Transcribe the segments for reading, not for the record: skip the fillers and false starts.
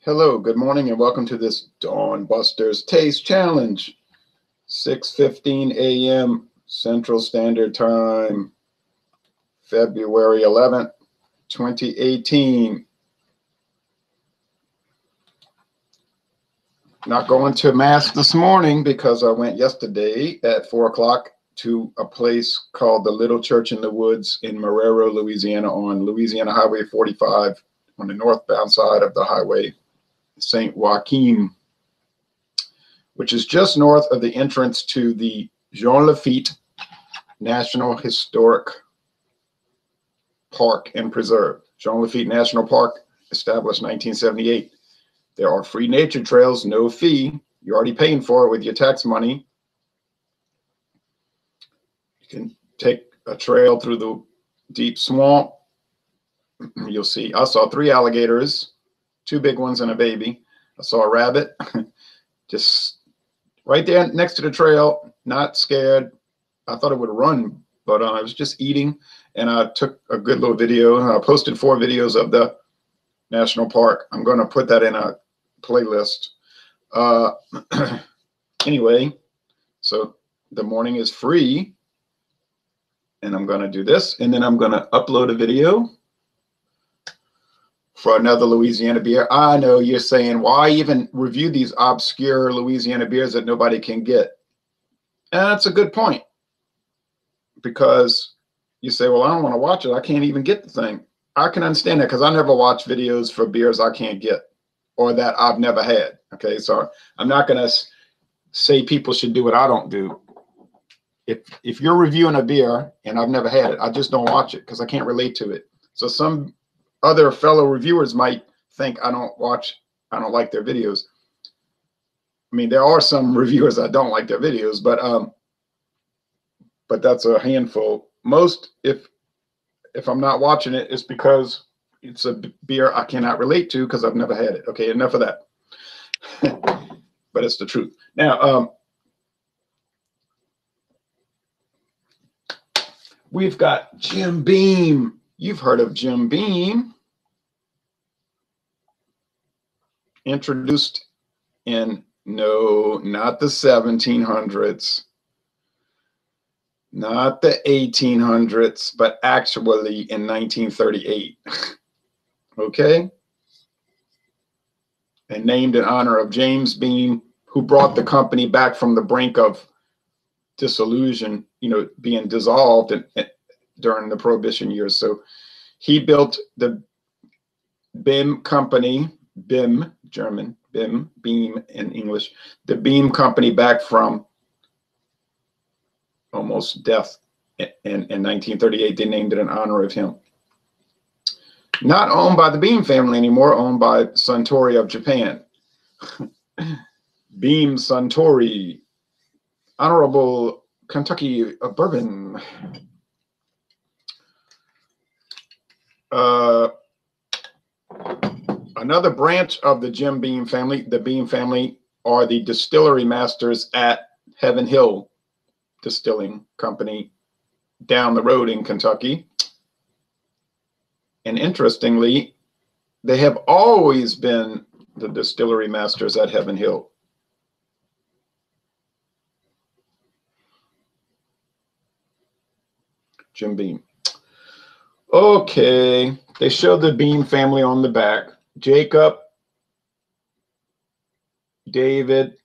Hello, good morning, and welcome to this Dawn Busters Taste Challenge. 6:15 a.m. Central Standard Time, February 11th, 2018. Not going to Mass this morning because I went yesterday at 4 o'clock to a place called the Little Church in the Woods in Marrero, Louisiana, on Louisiana Highway 45 on the northbound side of the highway. St. Joachim, which is just north of the entrance to the Jean Lafitte National Historic Park and Preserve. Jean Lafitte National Park, established 1978. There are free nature trails, no fee. You're already paying for it with your tax money. You can take a trail through the deep swamp. You'll see, I saw 3 alligators, 2 big ones and a baby. I saw a rabbit just right there next to the trail, not scared. I thought it would run, but I was just eating, and I took a good little video. I posted 4 videos of the national park. I'm going to put that in a playlist. Anyway, so the morning is free, and I'm going to do this, and then I'm going to upload a video for another Louisiana beer. I know you're saying, why even review these obscure Louisiana beers that nobody can get? And that's a good point, because you say, well, I don't want to watch it. I can't even get the thing. I can understand that, because I never watch videos for beers I can't get or that I've never had. Okay, so I'm not going to say people should do what I don't do. If you're reviewing a beer and I've never had it, I just don't watch it because I can't relate to it. So some other fellow reviewers might think I don't like their videos. I mean, there are some reviewers that don't like their videos, but that's a handful. Most, if I'm not watching it, it's because it's a beer I cannot relate to because I've never had it. Okay, enough of that. But it's the truth. Now, we've got Jim Beam. You've heard of Jim Beam. Introduced in, no, not the 1700s, not the 1800s, but actually in 1938. Okay? And named in honor of James Beam, who brought the company back from the brink of dissolution, being dissolved during the Prohibition years. So he built the Beam company, Beam, German, Beam in English, the Beam company back from almost death in 1938. They named it in honor of him. Not owned by the Beam family anymore, owned by Suntory of Japan. Beam Suntory, Honorable Kentucky Bourbon. Another branch of the Jim Beam family, the Beam family, are the distillery masters at Heaven Hill Distilling Company down the road in Kentucky. And interestingly, they have always been the distillery masters at Heaven Hill. Jim Beam. Okay, they show the Beam family on the back. Jacob, David,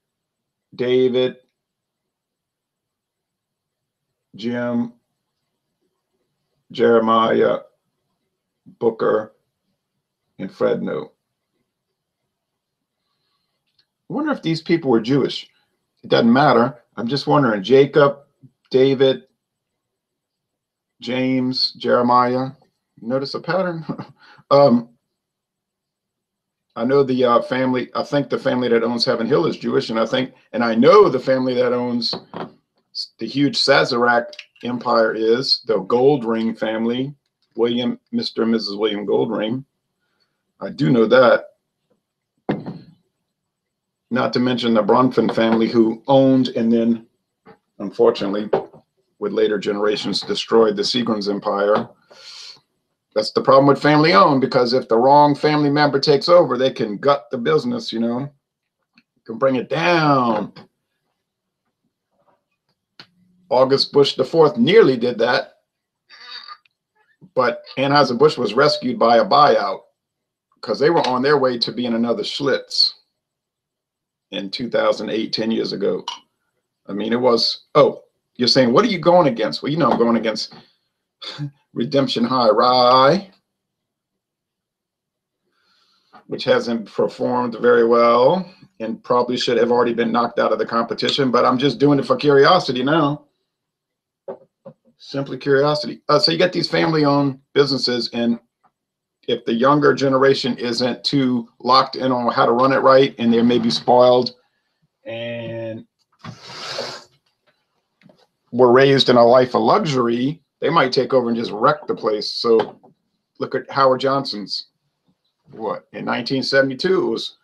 Jim, Jeremiah, Booker, and Fredno. I wonder if these people were Jewish. It doesn't matter. I'm just wondering. Jacob, David, James, Jeremiah. Notice a pattern? I know the family, I think the family that owns Heaven Hill is Jewish, and I know the family that owns the huge Sazerac empire is the Goldring family, Mr. and Mrs. William Goldring. I do know that. Not to mention the Bronfen family, who owned and then, unfortunately, with later generations, destroyed the Seagram's empire. That's the problem with family owned, because if the wrong family member takes over, they can gut the business, you know, can bring it down. August Bush IV nearly did that, but Anheuser-Busch was rescued by a buyout because they were on their way to being another Schlitz in 2008, 10 years ago. I mean, it was, oh, you're saying, what are you going against? Well, you know, I'm going against Redemption High Rye, which hasn't performed very well and probably should have already been knocked out of the competition, but I'm just doing it for curiosity now. Simply curiosity. So you get these family-owned businesses, and if the younger generation isn't too locked in on how to run it right, and they're maybe spoiled and were raised in a life of luxury, they might take over and just wreck the place. So look at Howard Johnson's. What, in 1972, it was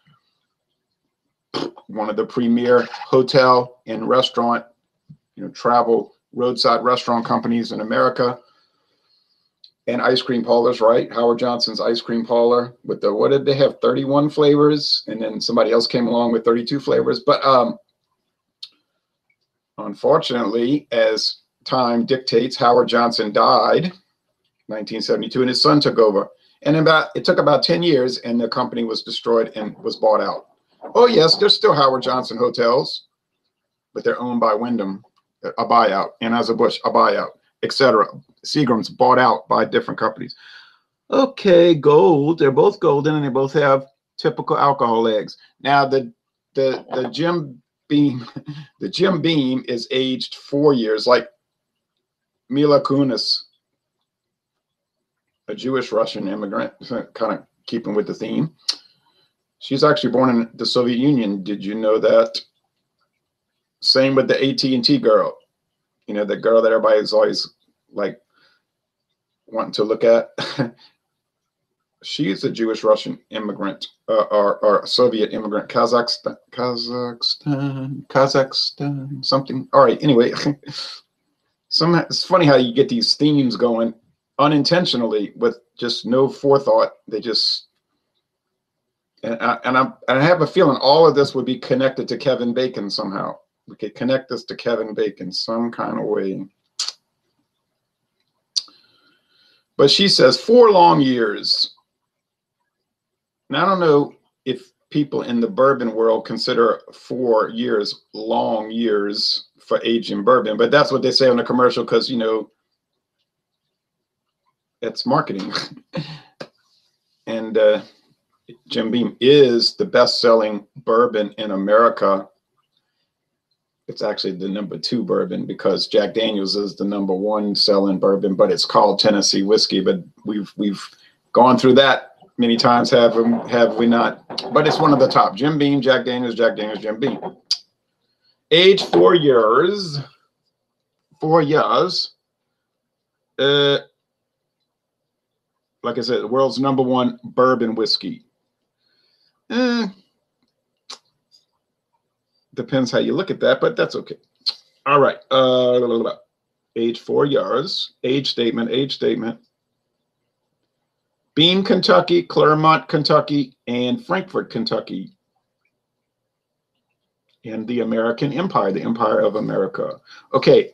one of the premier hotel and restaurant, you know, travel roadside restaurant companies in America, and ice cream parlors, right? Howard Johnson's ice cream parlor with the, what did they have, 31 flavors, and then somebody else came along with 32 flavors. But unfortunately, as time dictates, Howard Johnson died 1972, and his son took over. And it took about 10 years, and the company was destroyed and was bought out. Oh yes, there's still Howard Johnson hotels, but they're owned by Wyndham, a buyout, Anheuser-Busch, a buyout, etc. Seagram's bought out by different companies. Okay, gold. They're both golden, and they both have typical alcohol eggs. Now the Jim Beam, the Jim Beam is aged 4 years, like Mila Kunis, a Jewish Russian immigrant, kind of keeping with the theme. She's actually born in the Soviet Union. Did you know that? Same with the AT&T girl. You know, the girl that everybody's always like wanting to look at. She's a Jewish Russian immigrant, or Soviet immigrant, Kazakhstan, something. All right, anyway. It's funny how you get these themes going unintentionally with just no forethought. They just, and I have a feeling all of this would be connected to Kevin Bacon somehow. We could connect this to Kevin Bacon some kind of way. But she says 4 long years. Now, I don't know if people in the bourbon world consider 4 years long years for aging bourbon, but that's what they say on the commercial because, you know, it's marketing. And Jim Beam is the best-selling bourbon in America. It's actually the #2 bourbon because Jack Daniel's is the #1 selling bourbon, but it's called Tennessee whiskey. But we've gone through that many times, have we not? But it's one of the top. Jim Beam, Jack Daniel's, Jim Beam. Age 4 years. 4 years. Like I said, the world's #1 bourbon whiskey. Depends how you look at that, but that's okay. All right. Age 4 years. Age statement. Beam, Kentucky, Claremont, Kentucky, and Frankfort, Kentucky. And the American Empire, the Empire of America. Okay.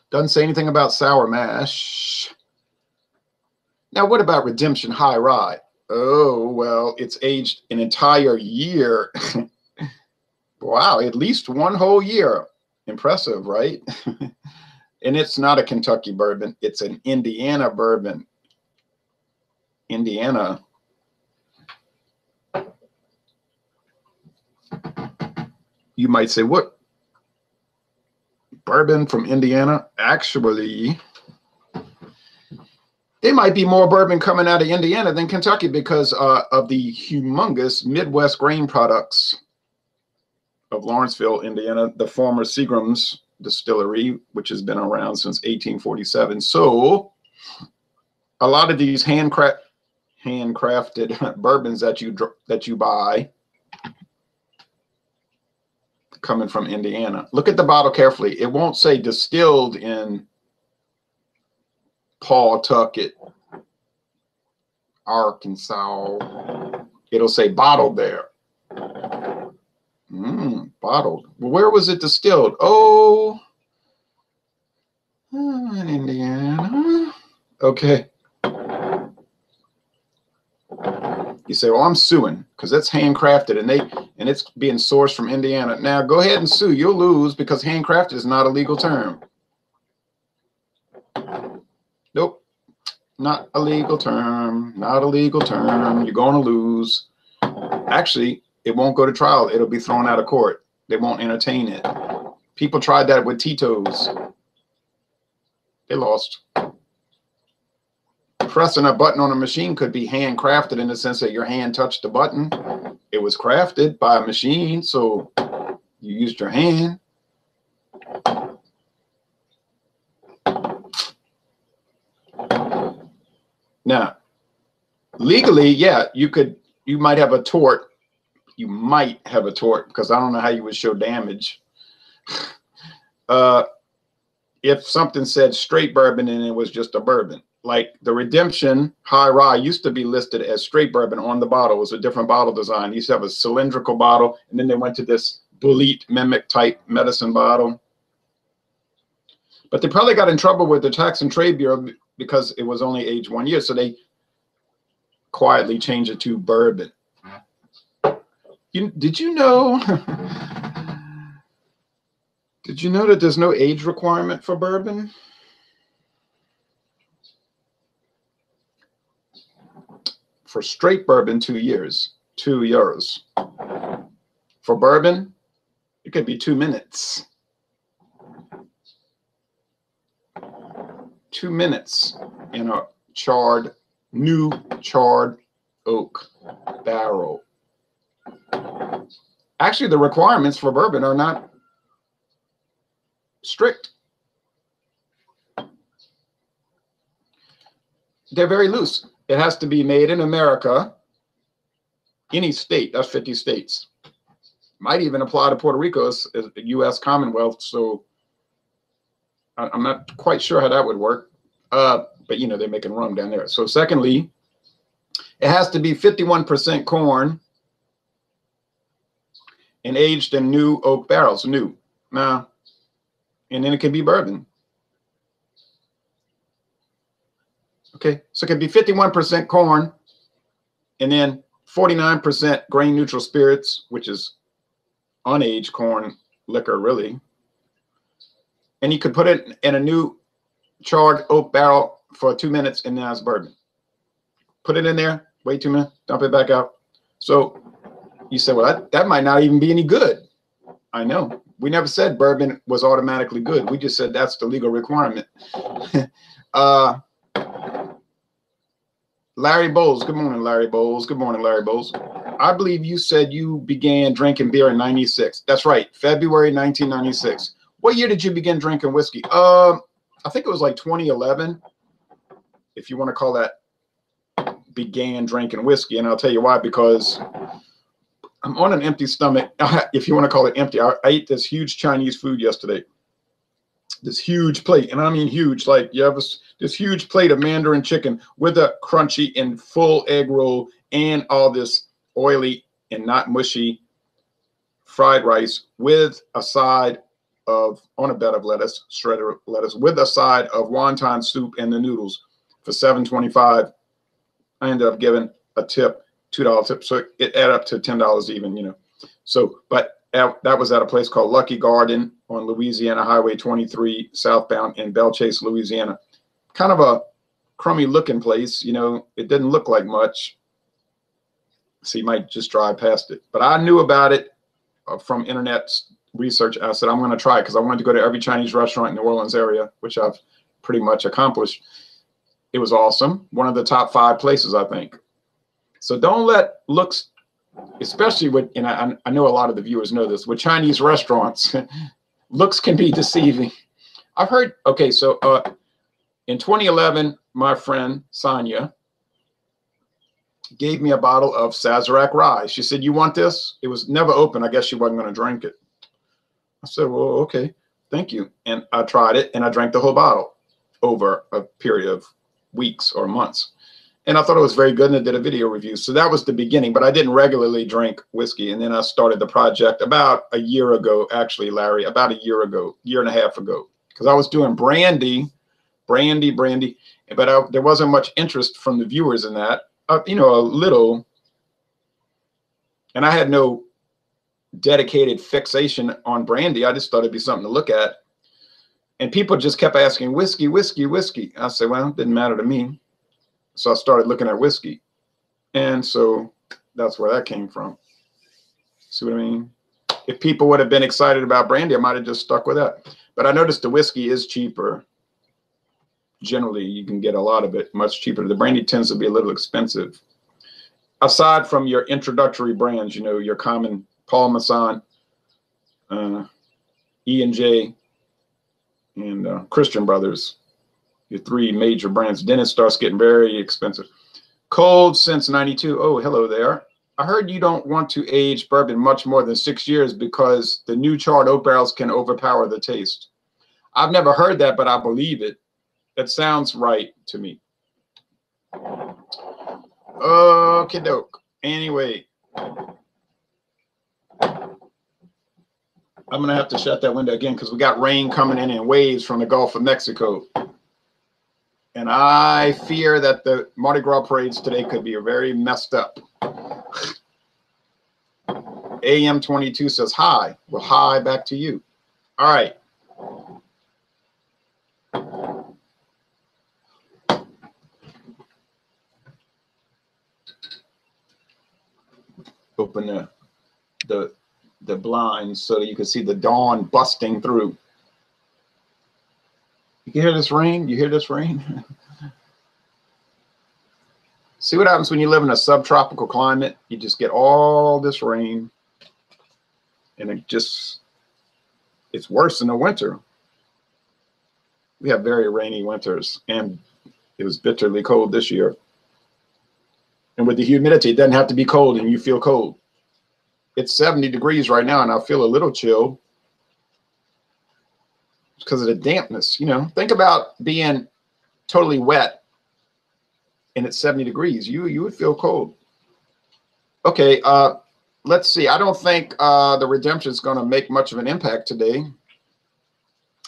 Doesn't say anything about sour mash. Now, what about Redemption High Rye? Oh, well, it's aged an entire year. Wow, at least 1 whole year. Impressive, right? And it's not a Kentucky bourbon. It's an Indiana bourbon. Indiana. You might say, what? Bourbon from Indiana? Actually, there might be more bourbon coming out of Indiana than Kentucky because of the humongous Midwest grain products of Lawrenceville, Indiana, the former Seagram's distillery, which has been around since 1847. So a lot of these handcrafted bourbons that you buy coming from Indiana. Look at the bottle carefully. It won't say distilled in Pawtucket, Arkansas. It'll say bottled there. Bottled. Well, where was it distilled? Oh, in Indiana. Okay. You say, well, I'm suing because it's handcrafted and it's being sourced from Indiana. Now go ahead and sue. You'll lose because handcrafted is not a legal term. Nope. Not a legal term. Not a legal term. You're going to lose. Actually, it won't go to trial. It'll be thrown out of court. They won't entertain it. People tried that with Tito's. They lost. Pressing a button on a machine could be handcrafted in the sense that your hand touched the button. It was crafted by a machine, so you used your hand. Now, legally, yeah, you might have a tort. You might have a tort because I don't know how you would show damage. If something said straight bourbon and it was just a bourbon, like the Redemption High Rye used to be listed as straight bourbon on the bottle. It was a different bottle design. It used to have a cylindrical bottle, and then they went to this Bullitt mimic type medicine bottle. But they probably got in trouble with the Tax and Trade Bureau because it was only aged 1 year, so they quietly changed it to bourbon. Did you know? Did you know that there's no age requirement for bourbon? For straight bourbon, 2 years. 2 years. For bourbon, it could be 2 minutes. 2 minutes in a new charred oak barrel. Actually, the requirements for bourbon are not strict. They're very loose. It has to be made in America, any state. That's 50 states. Might even apply to Puerto Rico as a U.S. Commonwealth. So I'm not quite sure how that would work. But, you know, they're making rum down there. So secondly, it has to be 51% corn and aged in new oak barrels. New. Now, and then it can be bourbon. Okay, so it could be 51% corn and then 49% grain neutral spirits, which is unaged corn liquor, really. And you could put it in a new charred oak barrel for 2 minutes, and now it's bourbon. Put it in there, wait 2 minutes, dump it back out. So you say, well, that might not even be any good. I know. We never said bourbon was automatically good. We just said that's the legal requirement. Larry Bowles. Good morning, Larry Bowles. Good morning, Larry Bowles. I believe you said you began drinking beer in 96. That's right. February 1996. What year did you begin drinking whiskey? I think it was like 2011, if you want to call that began drinking whiskey. And I'll tell you why, because I'm on an empty stomach. If you want to call it empty, I ate this huge Chinese food yesterday. This huge plate, and I mean huge, like you have this huge plate of Mandarin chicken with a crunchy and full egg roll and all this oily and not mushy fried rice with a side of, on a bed of lettuce, shredded lettuce, with a side of wonton soup and the noodles for $7.25. I ended up giving a tip, $2 tip, so it added up to $10 even, you know. So, but that was at a place called Lucky Garden on Louisiana Highway 23 southbound in Belle Chase, Louisiana. Kind of a crummy looking place, you know. It didn't look like much, so you might just drive past it. But I knew about it from internet research. I said, I'm going to try it because I wanted to go to every Chinese restaurant in the New Orleans area, which I've pretty much accomplished. It was awesome. One of the top 5 places, I think. So don't let looks, especially with, and I know a lot of the viewers know this, with Chinese restaurants, looks can be deceiving. I've heard, okay, so in 2011, my friend Sonia gave me a bottle of Sazerac Rye. She said, you want this? It was never open. I guess she wasn't going to drink it. I said, well, okay, thank you. And I tried it, and I drank the whole bottle. over a period of weeks or months. And I thought it was very good, and I did a video review. So that was the beginning, but I didn't regularly drink whiskey. And then I started the project about a year ago, actually, Larry, about a year ago, year and a half ago, because I was doing brandy, but there wasn't much interest from the viewers in that, you know, a little. And I had no dedicated fixation on brandy. I just thought it'd be something to look at. And people just kept asking, whiskey, whiskey, whiskey. I said, well, it didn't matter to me. So I started looking at whiskey. And so that's where that came from. See what I mean? If people would have been excited about brandy, I might have just stuck with that. But I noticed the whiskey is cheaper. Generally, you can get a lot of it much cheaper. The brandy tends to be a little expensive. Aside from your introductory brands, you know, your common Paul Masson, E&J, and Christian Brothers. Your three major brands. Then it starts getting very expensive. Cold since 92. Oh, hello there. I heard you don't want to age bourbon much more than 6 years because the new charred oak barrels can overpower the taste. I've never heard that, but I believe it. That sounds right to me. Okie doke. Anyway, I'm going to have to shut that window again because we got rain coming in waves from the Gulf of Mexico. And I fear that the Mardi Gras parades today could be very messed up. AM22 says hi. Well, hi back to you. All right. Open the blinds so that you can see the dawn busting through. You can hear this rain? You hear this rain? See what happens when you live in a subtropical climate? You just get all this rain. And it's worse in the winter. We have very rainy winters. And it was bitterly cold this year. And with the humidity, it doesn't have to be cold and you feel cold. It's 70 degrees right now and I feel a little chill. Because of the dampness, you know. Think about being totally wet and it's 70 degrees. You would feel cold. Okay, let's see. I don't think the Redemption is going to make much of an impact today.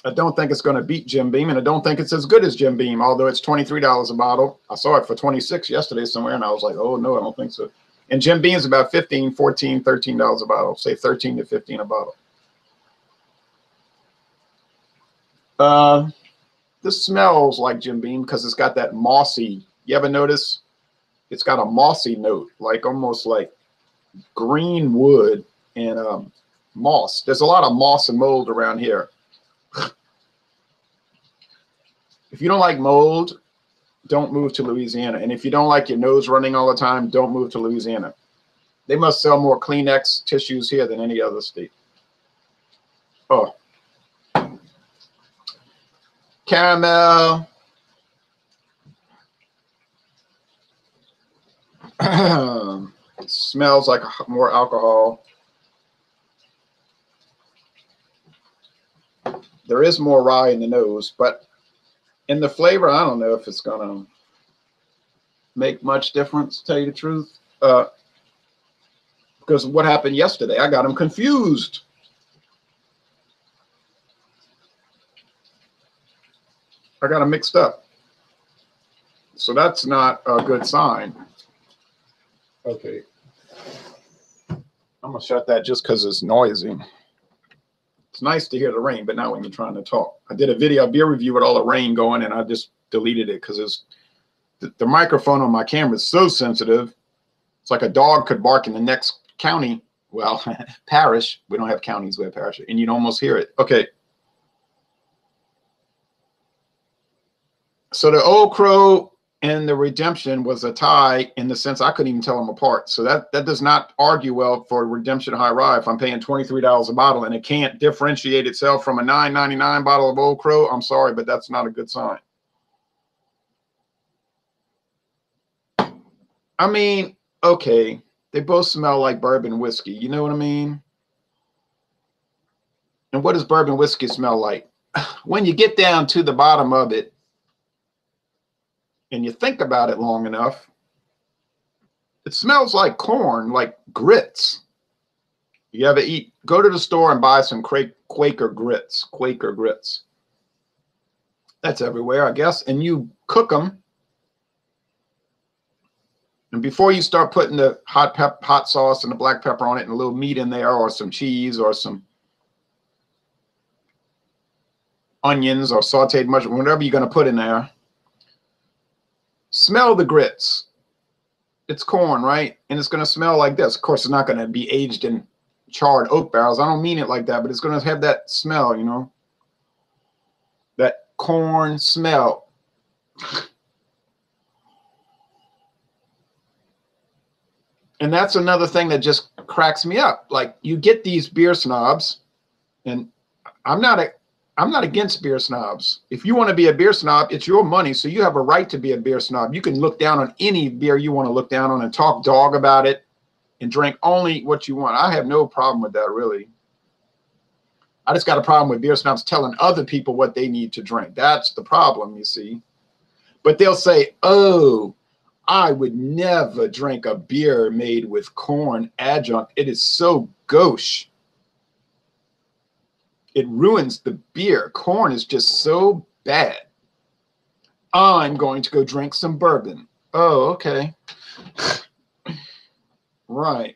I don't think it's going to beat Jim Beam, and I don't think it's as good as Jim Beam, although it's $23 a bottle. I saw it for $26 yesterday somewhere, and I was like, oh, no, I don't think so. And Jim Beam's about $15, $14, $13 a bottle, say 13 to 15 a bottle. This smells like Jim Beam because it's got that mossy. You ever notice? It's got a mossy note, like almost like green wood and moss. There's a lot of moss and mold around here. If you don't like mold, don't move to Louisiana. And if you don't like your nose running all the time, don't move to Louisiana. They must sell more Kleenex tissues here than any other state. Oh. Caramel. It smells like more alcohol. There is more rye in the nose, but in the flavor, I don't know if it's going to make much difference, to tell you the truth. Because what happened yesterday, I got them confused. I got them mixed up. So that's not a good sign. Okay. I'm going to shut that just because it's noisy. It's nice to hear the rain, but not when you're trying to talk. I did a video, a beer review with all the rain going, and I just deleted it because the microphone on my camera is so sensitive. It's like a dog could bark in the next county. Well, parish. We don't have counties, we have parish. And you'd almost hear it. Okay. So the Old Crow and the Redemption was a tie in the sense I couldn't even tell them apart. So that does not argue well for Redemption High Rye. If I'm paying $23 a bottle and it can't differentiate itself from a $9.99 bottle of Old Crow, I'm sorry, but that's not a good sign. I mean, okay, they both smell like bourbon whiskey. You know what I mean? And what does bourbon whiskey smell like? When you get down to the bottom of it, and you think about it long enough, it smells like corn, like grits. You ever go to the store and buy some Quaker grits, That's everywhere, I guess. And you cook them. And before you start putting the hot sauce and the black pepper on it and a little meat in there or some cheese or some onions or sauteed mushroom, whatever you're going to put in there, smell the grits. It's corn, right? And it's going to smell like this. Of course, it's not going to be aged in charred oak barrels. I don't mean it like that, but it's going to have that smell, you know, that corn smell. And that's another thing that just cracks me up. Like, you get these beer snobs, and I'm not against beer snobs. If you want to be a beer snob, it's your money, so you have a right to be a beer snob. You can look down on any beer you want to look down on and talk dog about it and drink only what you want. I have no problem with that, really. I just got a problem with beer snobs telling other people what they need to drink. That's the problem, you see. But they'll say, oh, I would never drink a beer made with corn adjunct. It is so gauche. It ruins the beer. Corn is just so bad. I'm going to go drink some bourbon. Oh, okay. Right.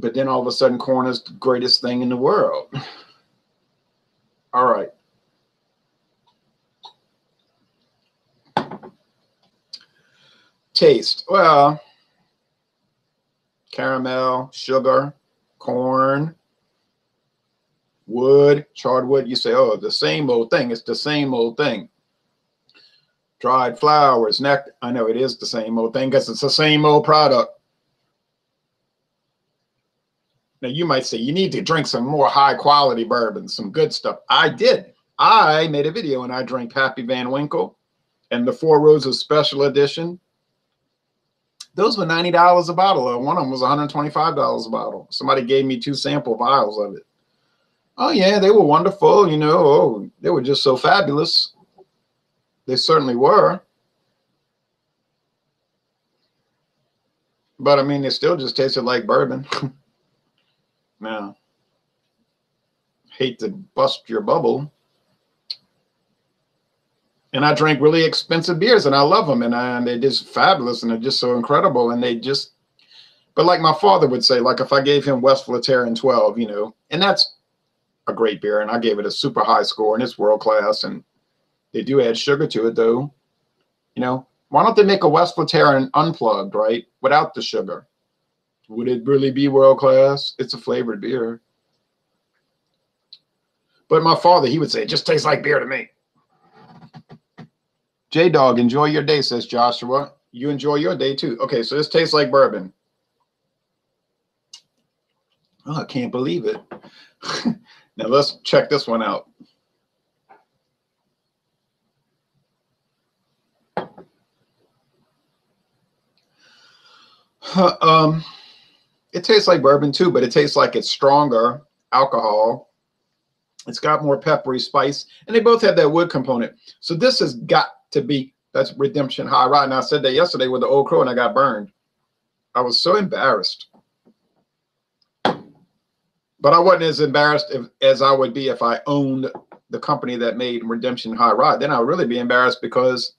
But then all of a sudden, corn is the greatest thing in the world. All right. Taste. Well, caramel, sugar, corn, wood, charred wood. You say, oh, the same old thing. It's the same old thing. Dried flowers, nectar. I know it is the same old thing because it's the same old product. Now, you might say you need to drink some more high quality bourbon, some good stuff. I did. I made a video and I drank Pappy Van Winkle and the Four Roses Special Edition. Those were $90 a bottle. One of them was $125 a bottle. Somebody gave me 2 sample vials of it. Oh, yeah, they were wonderful. You know, oh, they were just so fabulous. They certainly were. But, I mean, they still just tasted like bourbon. Now, hate to bust your bubble. And I drink really expensive beers, and I love them, and they're just fabulous, and they're just so incredible, and they just, but like my father would say, like if I gave him West Flatirron 12, you know, and that's a great beer, and I gave it a super high score, and it's world class, and they do add sugar to it, though. You know, why don't they make a West Flatirron unplugged, right, without the sugar? Would it really be world class? It's a flavored beer. But my father, he would say, it just tastes like beer to me. J-Dog, enjoy your day, says Joshua. You enjoy your day, too. Okay, so this tastes like bourbon. Oh, I can't believe it. Now, let's check this one out. It tastes like bourbon, too, but it tastes like it's stronger alcohol. It's got more peppery spice, and they both have that wood component. So this has got to be, that's Redemption High Rye. And I said that yesterday with the Old Crow, and I got burned. I was so embarrassed. But I wasn't as embarrassed as I would be if I owned the company that made Redemption High Rye. Then I would really be embarrassed because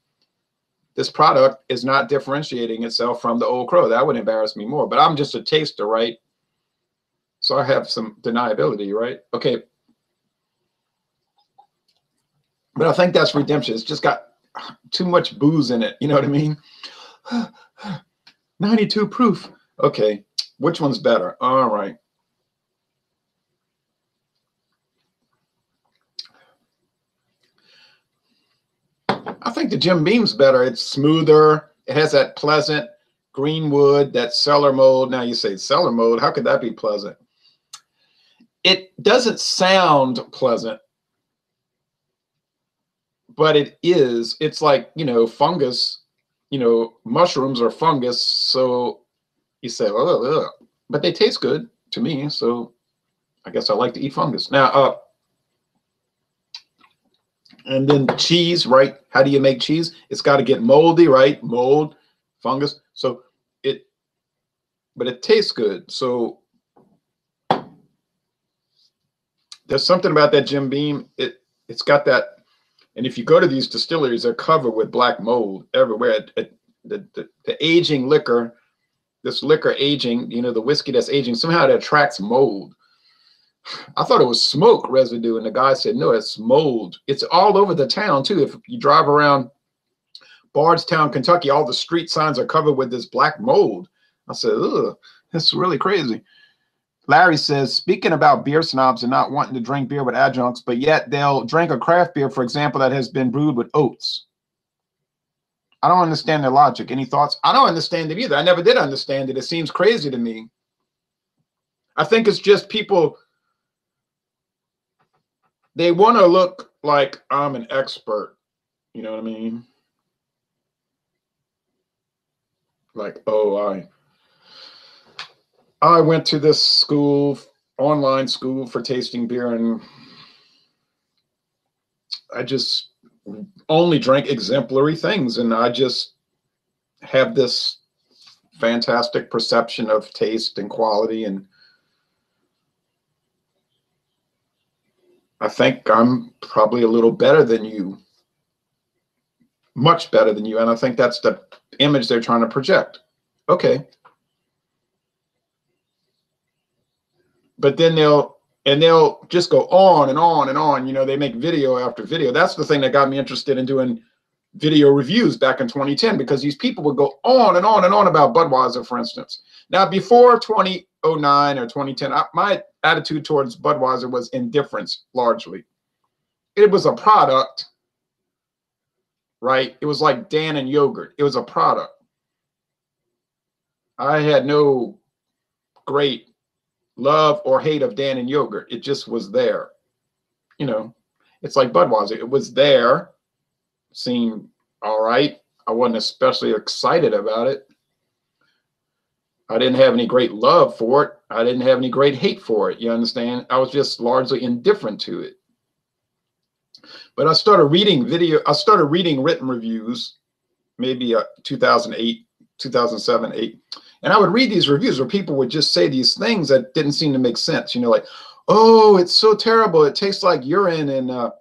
this product is not differentiating itself from the Old Crow. That would embarrass me more. But I'm just a taster, right? So I have some deniability, right? Okay. But I think that's Redemption. It's just got too much booze in it. You know what I mean? 92 proof. Okay. Which one's better? All right. I think the Jim Beam's better. It's smoother. It has that pleasant green wood, that cellar mold. Now you say cellar mold. How could that be pleasant? It doesn't sound pleasant, but it is. It's like, you know, fungus, you know, mushrooms are fungus. So you say, oh, but they taste good to me. So I guess I like to eat fungus. Now, And then cheese, right? How do you make cheese? It's got to get moldy, right? Mold, fungus. So but it tastes good. So there's something about that Jim Beam. It's got that. And if you go to these distilleries, they're covered with black mold everywhere. The aging liquor, this liquor aging, you know, the whiskey that's aging, somehow it attracts mold. I thought it was smoke residue, and the guy said, no, it's mold. It's all over the town, too. If you drive around Bardstown, Kentucky, all the street signs are covered with this black mold. I said, ugh, that's really crazy. Larry says, speaking about beer snobs and not wanting to drink beer with adjuncts, but yet they'll drink a craft beer, for example, that has been brewed with oats. I don't understand their logic. Any thoughts? I don't understand it either. I never did understand it. It seems crazy to me. I think it's just people, they want to look like I'm an expert. You know what I mean? Like, oh, I went to this school, online school for tasting beer, and I just only drank exemplary things, and I just have this fantastic perception of taste and quality, and I think I'm probably a little better than you, much better than you, and I think that's the image they're trying to project. Okay. But then they'll just go on and on and on. You know, they make video after video. That's the thing that got me interested in doing video reviews back in 2010, because these people would go on and on and on about Budweiser, for instance. Now, before 2009 or 2010, my attitude towards Budweiser was indifference, largely. It was a product, right? It was like Dan and yogurt. It was a product. I had no great love or hate of Dan and yogurt. It just was there. You know, it's like Budweiser. It was there, seemed all right. I wasn't especially excited about it. I didn't have any great love for it. I didn't have any great hate for it. You understand? I was just largely indifferent to it. But I started reading written reviews, maybe 2008, 2007, 8. And I would read these reviews where people would just say these things that didn't seem to make sense. You know, like, oh, it's so terrible. It tastes like urine, and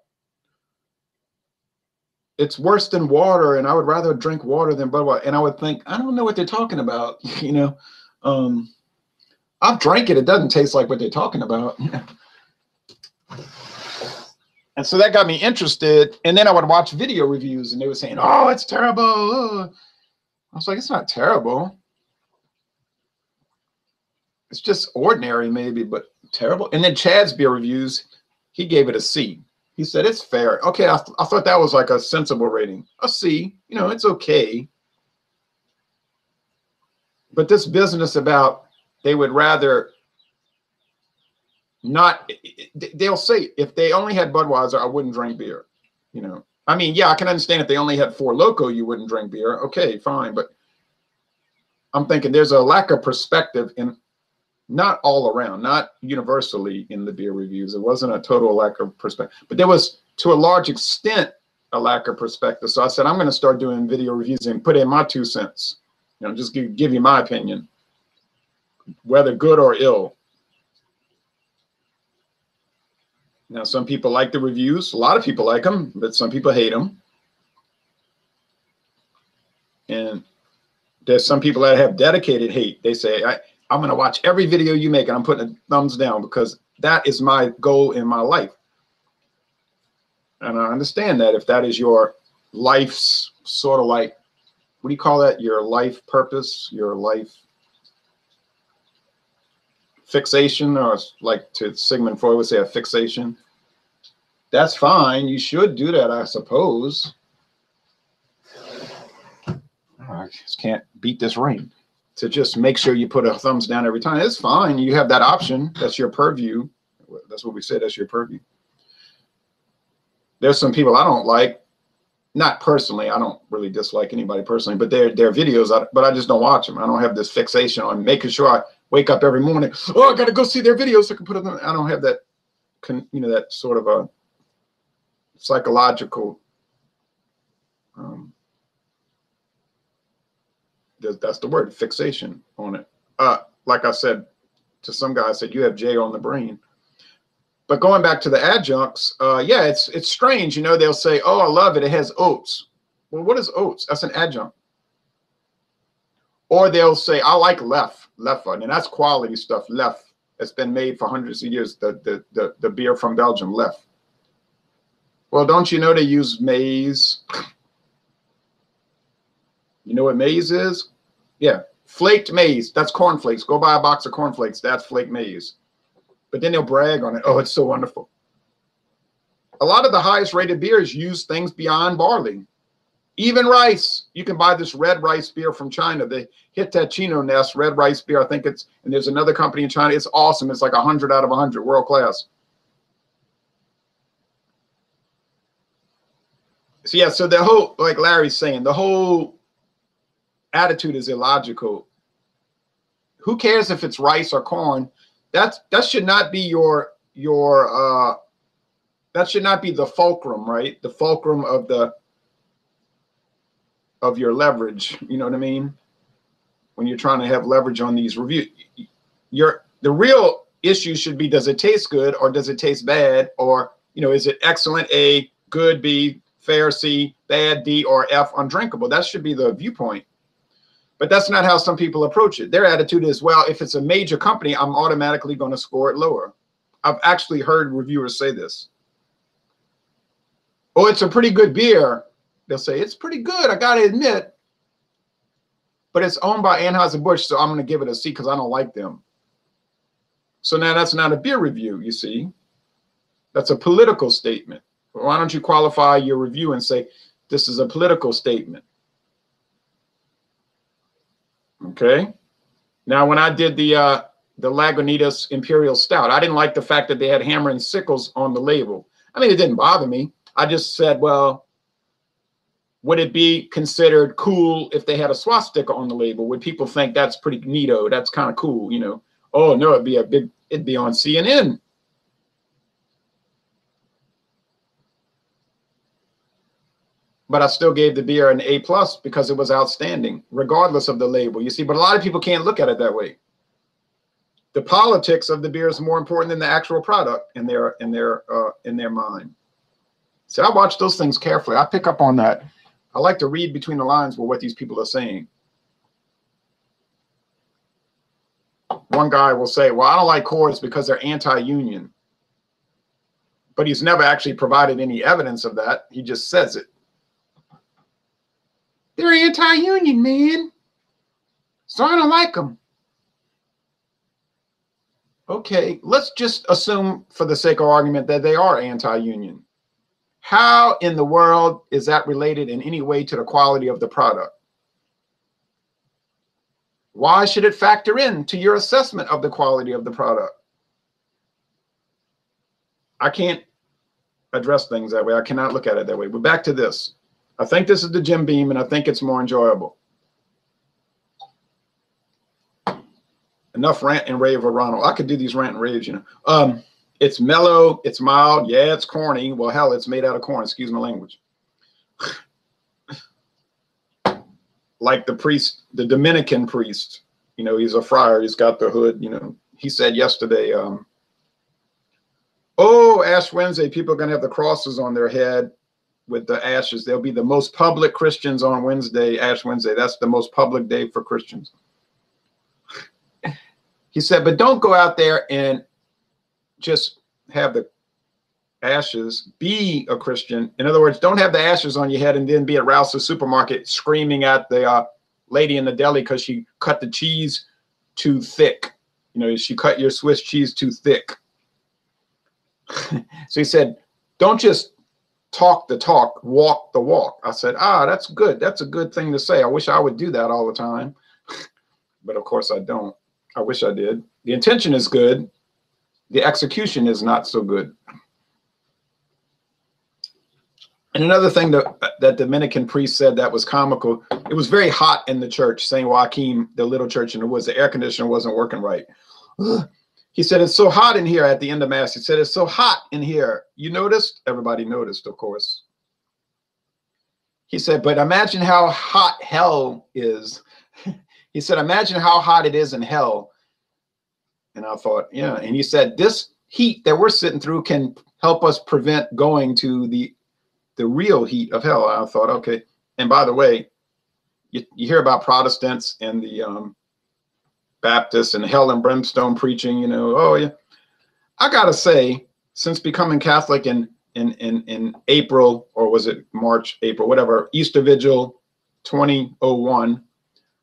it's worse than water. And I would rather drink water than Budweiser. And I would think, I don't know what they're talking about. You know, I've drank it. It doesn't taste like what they're talking about. And so that got me interested. And then I would watch video reviews, and they were saying, oh, it's terrible. I was like, it's not terrible. It's just ordinary, maybe, but terrible. And then Chad's beer reviews, he gave it a C. He said, it's fair. Okay, I thought that was like a sensible rating. A C, you know, it's okay. But this business about they would rather not, they'll say, if they only had Budweiser, I wouldn't drink beer. You know, I mean, yeah, I can understand if they only had Four Loko, you wouldn't drink beer. Okay, fine. But I'm thinking there's a lack of perspective in, not all around, not universally in the beer reviews. It wasn't a total lack of perspective, but there was, to a large extent, a lack of perspective. So I said, I'm going to start doing video reviews and put in my 2 cents. You know, just give you my opinion, whether good or ill. Now, some people like the reviews. A lot of people like them, but some people hate them. And there's some people that have dedicated hate. They say, I'm going to watch every video you make, and I'm putting a thumbs down because that is my goal in my life. And I understand that if that is your life's sort of like, what do you call that? Your life purpose, your life fixation, or like to Sigmund Freud would say, a fixation. That's fine. You should do that, I suppose. I just can't beat this rain. To just make sure you put a thumbs down every time. It's fine. You have that option. That's your purview. That's what we said. That's your purview. There's some people I don't like. Not personally. I don't really dislike anybody personally, but their videos, but I just don't watch them. I don't have this fixation on making sure I wake up every morning. Oh, I got to go see their videos so I can put them. I don't have that, you know, that sort of a psychological. That's the word, fixation on it. Like I said to some guy, I said, you have J on the brain. But going back to the adjuncts, yeah, it's strange. You know, they'll say, oh, I love it. It has oats. Well, what is oats? That's an adjunct. Or they'll say, I like Leffe, and that's quality stuff, Leffe. It's been made for hundreds of years, the beer from Belgium, Leffe. Well, don't you know they use maize? You know what maize is? Yeah, flaked maize. That's cornflakes. Go buy a box of cornflakes. That's flaked maize. But then they'll brag on it. Oh, it's so wonderful. A lot of the highest rated beers use things beyond barley. Even rice. You can buy this red rice beer from China. The Hitachino Nest red rice beer. I think it's, and there's another company in China. It's awesome. It's like 100 out of 100, world class. So yeah, so the whole, like Larry's saying, the whole attitude is illogical. Who cares if it's rice or corn? That should not be that should not be the fulcrum, right? The fulcrum of your leverage. You know what I mean? When you're trying to have leverage on these reviews, the real issue should be, does it taste good or does it taste bad? Or, you know, is it excellent A, good B, fair C, bad D, or F, undrinkable? That should be the viewpoint. But that's not how some people approach it. Their attitude is, well, if it's a major company, I'm automatically going to score it lower. I've actually heard reviewers say this. Oh, it's a pretty good beer. They'll say, it's pretty good, I got to admit. But it's owned by Anheuser-Busch, so I'm going to give it a C because I don't like them. So now that's not a beer review, you see. That's a political statement. Why don't you qualify your review and say, this is a political statement? Okay. Now, when I did the Lagunitas Imperial Stout, I didn't like the fact that they had hammer and sickles on the label. I mean, it didn't bother me. I just said, well, would it be considered cool if they had a swastika on the label? Would people think that's pretty neato? That's kind of cool, you know? Oh no, it'd be on CNN. But I still gave the beer an A+ because it was outstanding, regardless of the label. You see, but a lot of people can't look at it that way. The politics of the beer is more important than the actual product in their mind. So I watch those things carefully. I pick up on that. I like to read between the lines with what these people are saying. One guy will say, well, I don't like Coors because they're anti-union. But he's never actually provided any evidence of that. He just says it. They're anti-union, man. So I don't like them. Okay, let's just assume for the sake of argument that they are anti-union. How in the world is that related in any way to the quality of the product? Why should it factor in to your assessment of the quality of the product? I can't address things that way. I cannot look at it that way. But back to this. I think this is the Jim Beam, and I think it's more enjoyable. Enough rant and rave of Ronald. I could do these rant and raves, you know. It's mellow, it's mild, yeah, it's corny. Well, hell, it's made out of corn, excuse my language. Like the priest, the Dominican priest, you know, he's a friar, he's got the hood, you know. He said yesterday, oh, Ash Wednesday, people are going to have the crosses on their head with the ashes. They'll be the most public Christians on Wednesday, Ash Wednesday. That's the most public day for Christians. He said, but don't go out there and just have the ashes, be a Christian. In other words, don't have the ashes on your head and then be at Rouse's supermarket screaming at the lady in the deli because she cut the cheese too thick. You know, she cut your Swiss cheese too thick. So he said, don't just talk the talk, walk the walk. I said, that's good. That's a good thing to say. I wish I would do that all the time. But of course I don't. I wish I did. The intention is good. The execution is not so good. And another thing that Dominican priest said that was comical, it was very hot in the church, St. Joachim, the little church in the woods. The air conditioner wasn't working right. He said, it's so hot in here at the end of Mass. He said, it's so hot in here. You noticed? Everybody noticed, of course. He said, but imagine how hot hell is. He said, imagine how hot it is in hell. And I thought, yeah. And he said, this heat that we're sitting through can help us prevent going to the real heat of hell. I thought, okay. And by the way, you hear about Protestants and the Baptists and hell and brimstone preaching, you know. Oh, yeah. I got to say, since becoming Catholic in April, or was it March, April, whatever, Easter Vigil 2001,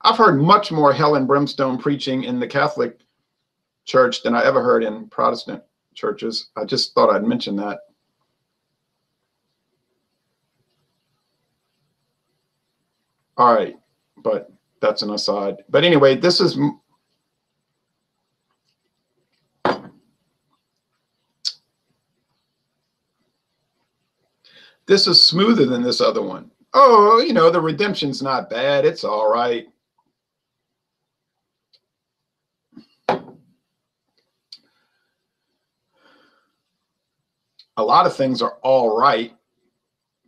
I've heard much more hell and brimstone preaching in the Catholic Church than I ever heard in Protestant churches. I just thought I'd mention that. All right, but that's an aside. But anyway, this is smoother than this other one. Oh, you know, the redemption's not bad. It's all right. A lot of things are all right,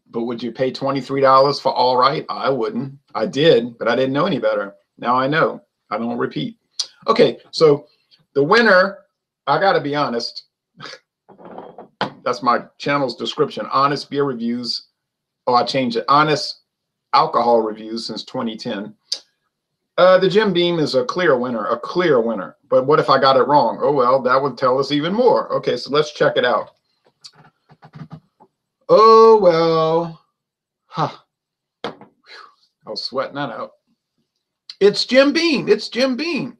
but would you pay $23 for all right? I wouldn't. I did, but I didn't know any better. Now I know. I don't repeat. Okay, so the winner, I got to be honest. That's my channel's description. Honest beer reviews. Oh, I changed it. Honest alcohol reviews since 2010. The Jim Beam is a clear winner, a clear winner. But what if I got it wrong? Oh, well, that would tell us even more. Okay, so let's check it out. Oh, well. Huh. I was sweating that out. It's Jim Beam. It's Jim Beam.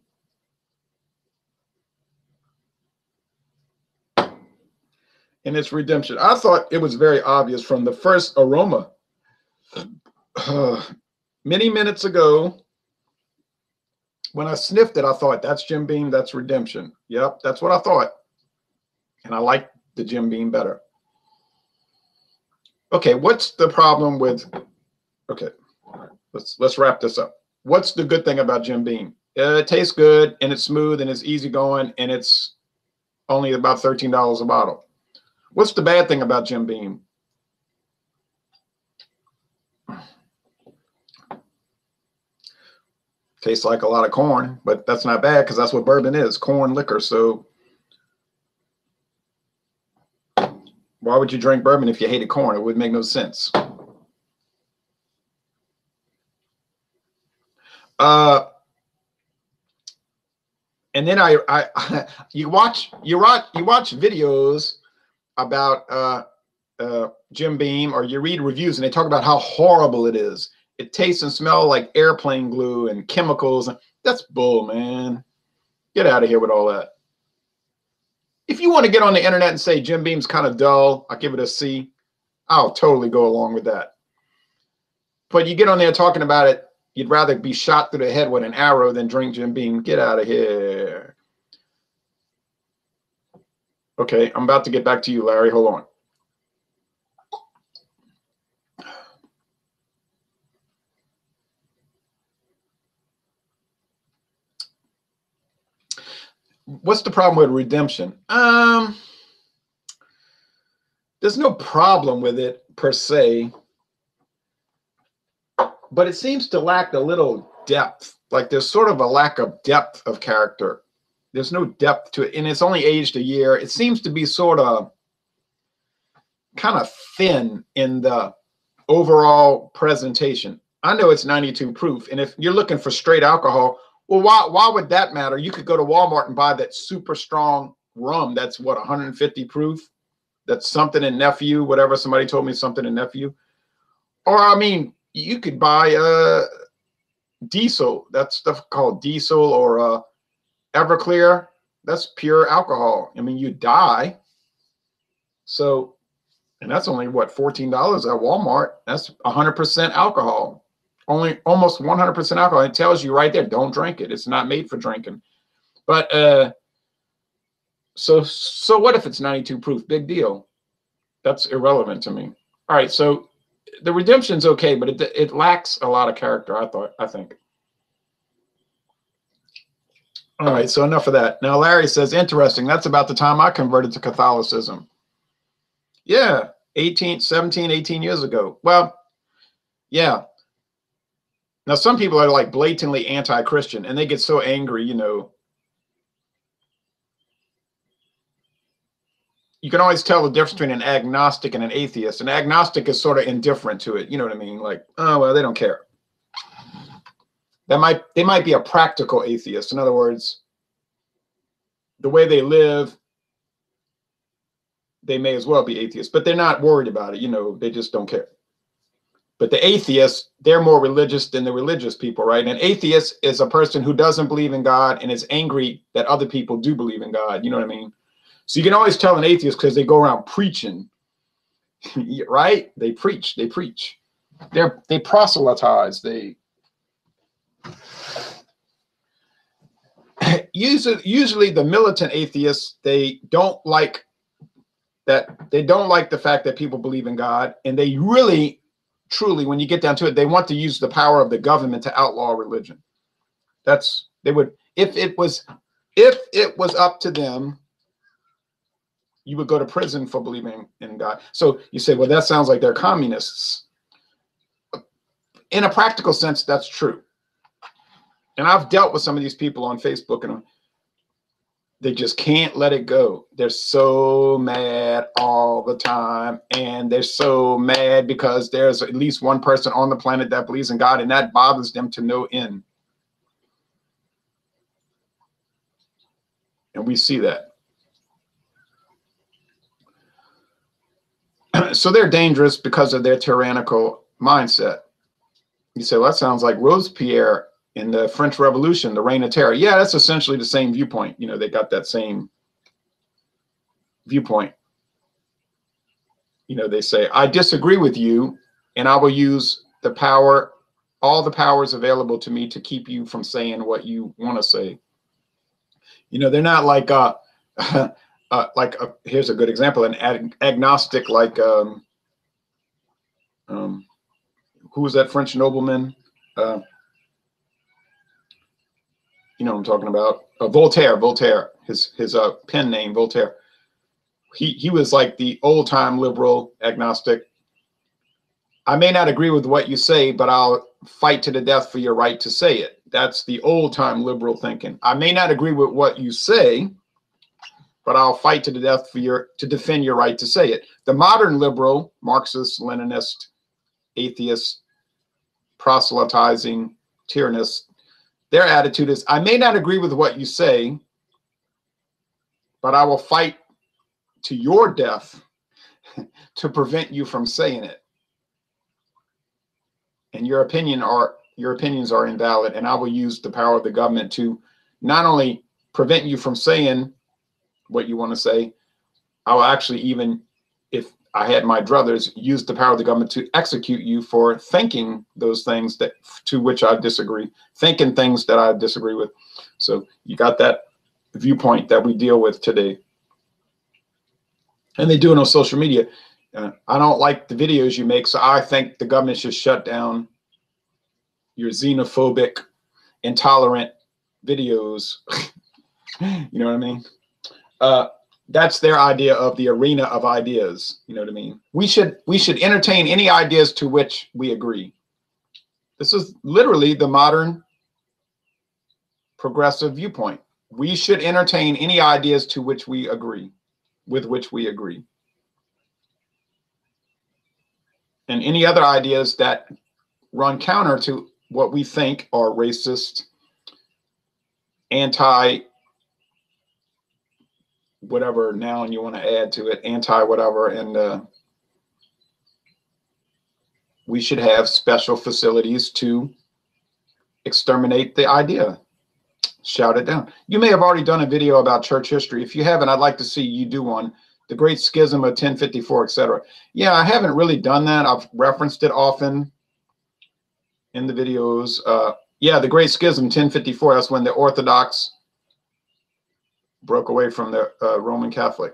And its redemption. I thought it was very obvious from the first aroma. Many minutes ago, when I sniffed it, I thought, that's Jim Beam, that's redemption. Yep, that's what I thought. And I like the Jim Beam better. Okay, what's the problem with, okay, let's wrap this up. What's the good thing about Jim Beam? It tastes good, and it's smooth, and it's easygoing, and it's only about $13 a bottle. What's the bad thing about Jim Beam? Tastes like a lot of corn, but that's not bad because that's what bourbon is, corn liquor. So why would you drink bourbon if you hated corn? It would make no sense. And then you watch videos about Jim Beam, or you read reviews and they talk about how horrible it is. It tastes and smells like airplane glue and chemicals. That's bull, man. Get out of here with all that. If you want to get on the internet and say Jim Beam's kind of dull, I'll give it a C. I'll totally go along with that. But you get on there talking about it, you'd rather be shot through the head with an arrow than drink Jim Beam. Get out of here. Okay, I'm about to get back to you, Larry. Hold on. What's the problem with redemption? There's no problem with it per se, but it seems to lack a little depth. Like there's sort of a lack of depth of character. There's no depth to it, and it's only aged a year. It seems to be sort of kind of thin in the overall presentation. I know it's 92 proof, and if you're looking for straight alcohol, well, why would that matter? You could go to Walmart and buy that super strong rum. That's what, 150 proof? That's something in Nephew, whatever. Somebody told me something in Nephew. Or, I mean, you could buy Diesel. That's stuff called Diesel, or Everclear. That's pure alcohol. I mean, you die. So, and that's only, what, $14 at Walmart. That's 100% alcohol. Only almost 100% alcohol. It tells you right there, don't drink it. It's not made for drinking. But so what if it's 92 proof? Big deal. That's irrelevant to me. All right, so the redemption's okay, but it lacks a lot of character, I think. All right, so enough of that. Now, Larry says, interesting. That's about the time I converted to Catholicism. Yeah, 18 years ago. Well, yeah. Now, some people are like blatantly anti-Christian, and they get so angry, you know. You can always tell the difference between an agnostic and an atheist. An agnostic is sort of indifferent to it. You know what I mean? Like, oh, well, they don't care. They might be a practical atheist. In other words, the way they live, they may as well be atheists, but they're not worried about it. You know, they just don't care. But the atheists, they're more religious than the religious people, right? An atheist is a person who doesn't believe in God and is angry that other people do believe in God. You know what I mean? So you can always tell an atheist because they go around preaching, right? They preach. They proselytize. Usually the militant atheists, they don't like the fact that people believe in God, and they really, truly, when you get down to it, they want to use the power of the government to outlaw religion. They would, if it was up to them, you would go to prison for believing in God. So you say, well, that sounds like they're communists. In a practical sense, that's true. And I've dealt with some of these people on Facebook, and they just can't let it go. They're so mad all the time. And they're so mad because there's at least one person on the planet that believes in God, and that bothers them to no end. And we see that. So they're dangerous because of their tyrannical mindset. You say, well, that sounds like Robespierre in the French Revolution, the Reign of Terror. Yeah, that's essentially the same viewpoint. You know, they got that same viewpoint. You know, they say, I disagree with you, and I will use the power, all the powers available to me to keep you from saying what you want to say. You know, they're not like, here's a good example, an agnostic, like, who was that French nobleman? You know what I'm talking about? Voltaire, his pen name, Voltaire. He was like the old time liberal agnostic. I may not agree with what you say, but I'll fight to the death for your right to say it. That's the old time liberal thinking. I may not agree with what you say, but I'll fight to the death to defend your right to say it. The modern liberal, Marxist, Leninist, atheist, proselytizing, tyrannist, their attitude is, I may not agree with what you say, but I will fight to your death to prevent you from saying it. And your opinions are invalid, and I will use the power of the government to not only prevent you from saying what you want to say, I will actually, even if I had my druthers, use the power of the government to execute you for thinking those things to which I disagree, thinking things that I disagree with. So you got that viewpoint that we deal with today. And they do it on social media. I don't like the videos you make, so I think the government should shut down your xenophobic, intolerant videos. You know what I mean? That's their idea of the arena of ideas. You know what I mean? We should entertain any ideas to which we agree. This is literally the modern progressive viewpoint. We should entertain any ideas to which we agree, with which we agree. And any other ideas that run counter to what we think are racist, anti whatever noun you want to add to it, anti whatever, and we should have special facilities to exterminate the idea. Shout it down. You may have already done a video about church history. If you haven't, I'd like to see you do one. The Great Schism of 1054, etc. Yeah, I haven't really done that. I've referenced it often in the videos. Yeah, the Great Schism, 1054, that's when the Orthodox broke away from the Roman Catholic.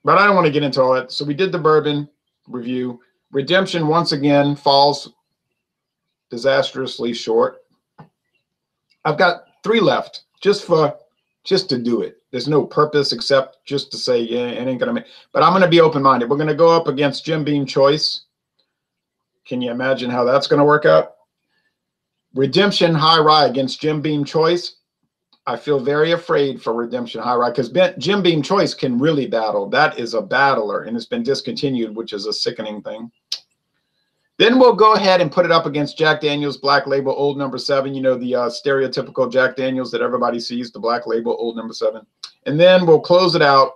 But I don't want to get into all that. So we did the bourbon review. Redemption, once again, falls disastrously short. I've got 3 left, just to do it. There's no purpose except just to say, yeah, it ain't gonna make. But I'm gonna be open-minded. We're gonna go up against Jim Beam Choice. Can you imagine how that's gonna work out? Redemption High Rye against Jim Beam Choice. I feel very afraid for Redemption High Rye because Jim Beam Choice can really battle. That is a battler, and it's been discontinued, which is a sickening thing. Then we'll go ahead and put it up against Jack Daniel's Black Label Old No. 7. You know, the stereotypical Jack Daniels that everybody sees, the Black Label Old No. 7. And then we'll close it out.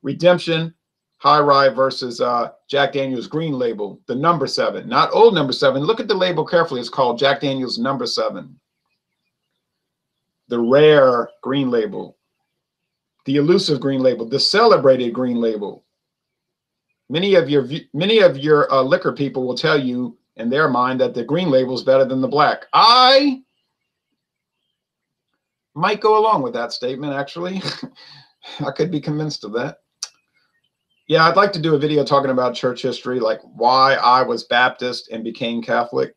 Redemption High Rye versus Jack Daniel's Green Label, the No. 7, not Old No. 7. Look at the label carefully. It's called Jack Daniel's No. 7. The rare green label, the elusive green label, the celebrated green label. Many of your liquor people will tell you in their mind that the green label is better than the black. I might go along with that statement, actually. I could be convinced of that. Yeah, I'd like to do a video talking about church history, like why I was Baptist and became Catholic.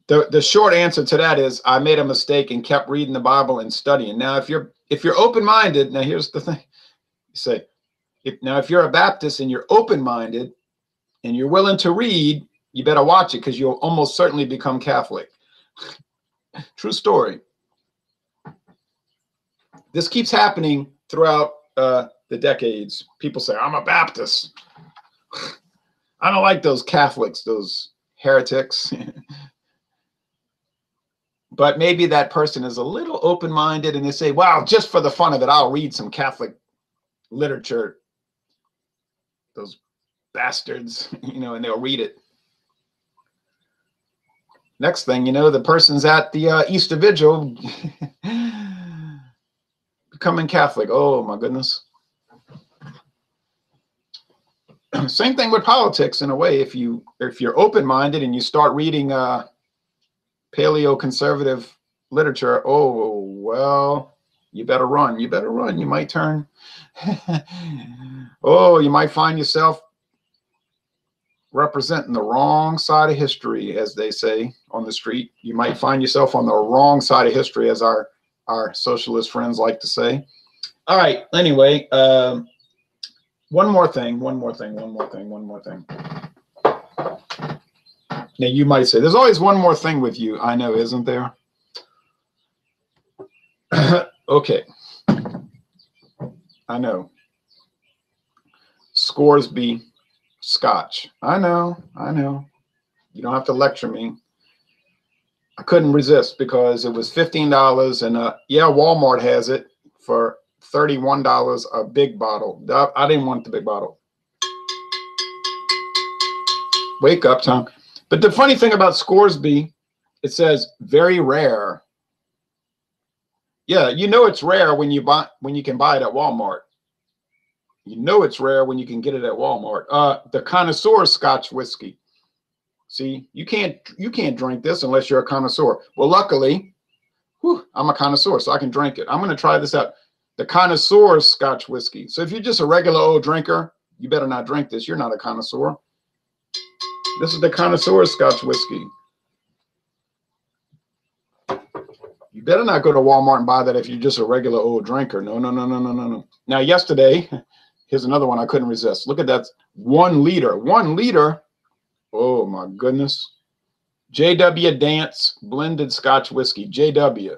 The short answer to that is I made a mistake and kept reading the Bible and studying. Now, if you're open-minded, now here's the thing. You say, if you're a Baptist and you're open-minded and you're willing to read, you better watch it because you'll almost certainly become Catholic. True story. This keeps happening throughout the decades. People say, I'm a Baptist. I don't like those Catholics, those heretics. But maybe that person is a little open-minded and they say, wow, just for the fun of it, I'll read some Catholic literature. Those bastards, you know, and they'll read it. Next thing you know, the person's at the Easter Vigil becoming Catholic. Oh, my goodness. Same thing with politics in a way. If you're open-minded and you start reading paleo-conservative literature, oh, well, you better run. You better run. You might turn. Oh, you might find yourself representing the wrong side of history, as they say on the street. You might find yourself on the wrong side of history, as our socialist friends like to say. All right. Anyway, one more thing. Now, you might say, there's always one more thing with you. I know, isn't there? Okay. I know. Scoresby Scotch. I know. You don't have to lecture me. I couldn't resist because it was $15 and yeah, Walmart has it for $31 a big bottle. I didn't want the big bottle. Wake up, Tom. But the funny thing about Scoresby, it says very rare. Yeah, you know it's rare when you can buy it at Walmart. You know it's rare when you can get it at Walmart. The connoisseur Scotch whiskey. See, you can't drink this unless you're a connoisseur. Well, luckily, I'm a connoisseur, so I can drink it. I'm going to try this out. The connoisseur Scotch whiskey. So if you're just a regular old drinker, you better not drink this. You're not a connoisseur. This is the connoisseur Scotch whiskey. You better not go to Walmart and buy that if you're just a regular old drinker. No. Now, yesterday, here's another one I couldn't resist. Look at that. 1 liter. 1 liter. Oh, my goodness. JW Dance Blended Scotch Whiskey. JW.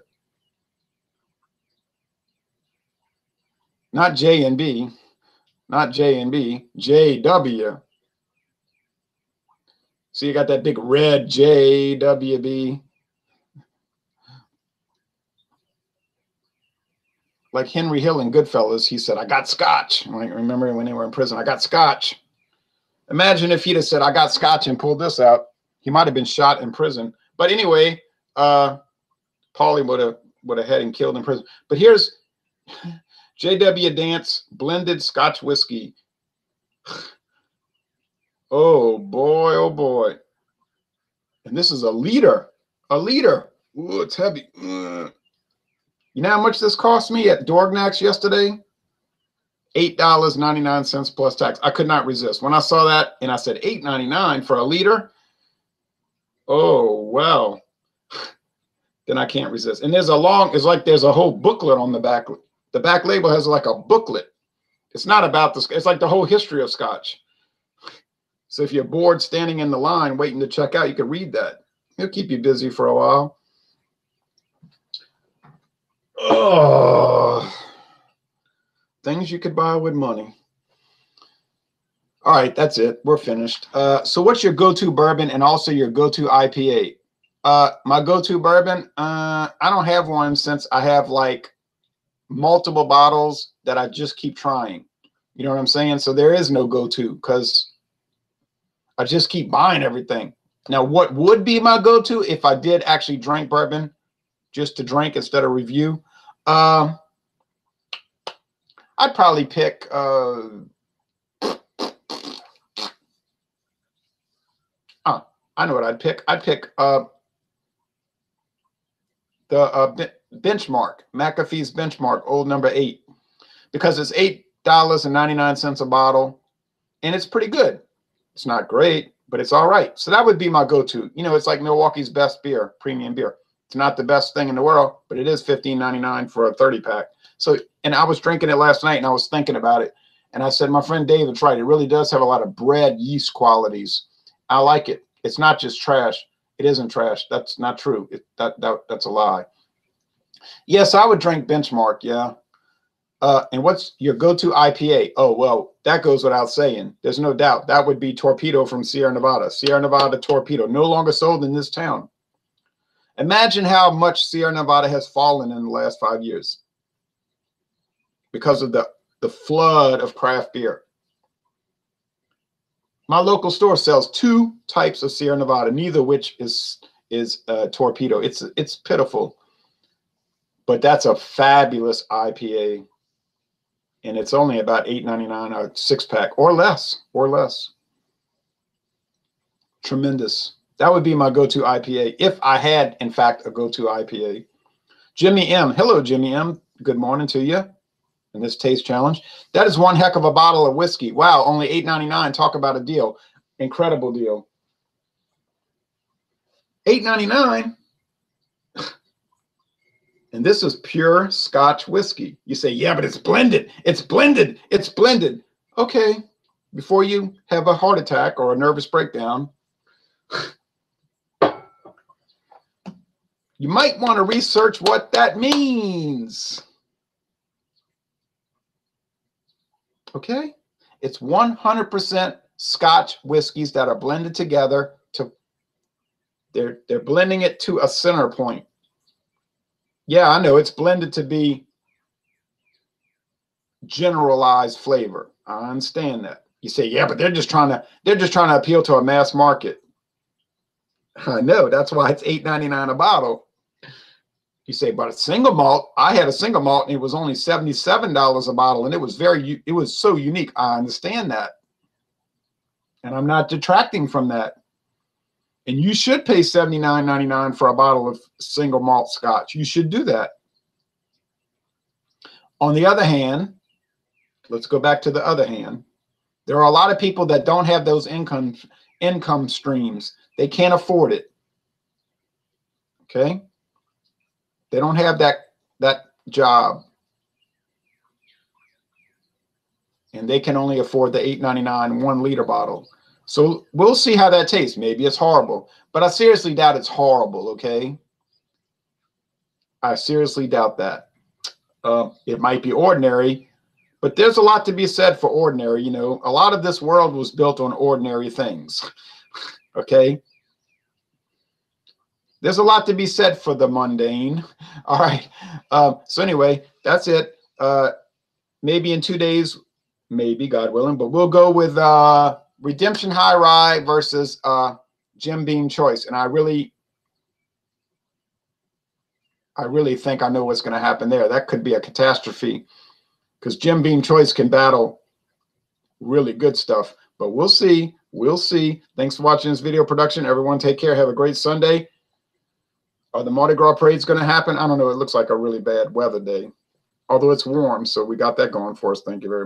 Not J and B. Not J and B. JW. So you got that big red JWB. Like Henry Hill in Goodfellas, he said, I got scotch. Like, remember when they were in prison, I got scotch. Imagine if he'd have said, I got scotch and pulled this out. He might have been shot in prison. But anyway, Paulie would have had him killed in prison. But here's JW Dance Blended Scotch Whiskey. Oh boy, oh boy. And this is a liter. A liter. Ooh, it's heavy. You know how much this cost me at Dorgnac's yesterday? $8.99 plus tax. I could not resist. When I saw that and I said $8.99 for a liter. Oh, well. then I can't resist. And there's a long, it's like there's a whole booklet on the back. The back label has like a booklet. It's not about the, it's like the whole history of Scotch. So if you're bored standing in the line waiting to check out, you can read that. It'll keep you busy for a while. Oh, things you could buy with money. All right, that's it. We're finished. So what's your go-to bourbon and also your go-to IPA? My go-to bourbon, I don't have one since I have like multiple bottles that I just keep trying. You know what I'm saying? So there is no go-to because I just keep buying everything. Now, what would be my go-to if I did actually drink bourbon just to drink instead of review? I'd probably pick I know what I'd pick. I'd pick the Benchmark, McAfee's Benchmark, old number 8, because it's $8.99 a bottle, and it's pretty good. It's not great, but it's all right. So that would be my go-to. You know, it's like Milwaukee's best beer, premium beer. It's not the best thing in the world, but it is $15.99 for a 30-pack. So, and I was drinking it last night, and I was thinking about it, and I said, my friend David's right. It really does have a lot of bread yeast qualities. I like it. It's not just trash. It isn't trash. That's not true. That's a lie. Yes, I would drink Benchmark. Yeah. And what's your go-to IPA? Oh, well, that goes without saying. There's no doubt. That would be Torpedo from Sierra Nevada. Sierra Nevada Torpedo, no longer sold in this town. Imagine how much Sierra Nevada has fallen in the last 5 years because of the flood of craft beer. My local store sells 2 types of Sierra Nevada, neither of which is Torpedo. It's pitiful, but that's a fabulous IPA, and it's only about $8.99 a 6-pack or less. Tremendous. That would be my go-to IPA if I had, in fact, a go-to IPA. Jimmy M. Hello, Jimmy M. Good morning to you in this taste challenge. That is one heck of a bottle of whiskey. Wow, only $8.99. Talk about a deal. Incredible deal. $8.99. And this is pure Scotch whiskey. You say, yeah, but it's blended. It's blended. It's blended. Okay. Before you have a heart attack or a nervous breakdown, you might want to research what that means. Okay? It's 100% Scotch whiskeys that are blended together to they're blending it to a center point. Yeah, I know it's blended to be generalized flavor. I understand that. You say, yeah, but they're just trying to appeal to a mass market. I know, that's why it's $8.99 a bottle. You say, but a single malt, I had a single malt and it was only $77 a bottle, and it was so unique. I understand that. And I'm not detracting from that. And you should pay $79.99 for a bottle of single malt Scotch. You should do that. On the other hand, let's go back to the other hand. There are a lot of people that don't have those income streams. They can't afford it. Okay? They don't have that job. And they can only afford the $8.99 1-liter bottle. So we'll see how that tastes. Maybe it's horrible, but I seriously doubt it's horrible, okay? I seriously doubt that. It might be ordinary, but there's a lot to be said for ordinary. You know, a lot of this world was built on ordinary things, okay? There's a lot to be said for the mundane. All right. So anyway, that's it. Maybe in 2 days, maybe, God willing, but we'll go with Redemption High Rye versus Jim Beam Choice. And I really think I know what's going to happen there. That could be a catastrophe because Jim Beam Choice can battle really good stuff. But we'll see. We'll see. Thanks for watching this video production. Everyone take care. Have a great Sunday. Are the Mardi Gras parades going to happen? I don't know. It looks like a really bad weather day, although it's warm. So we got that going for us. Thank you very much.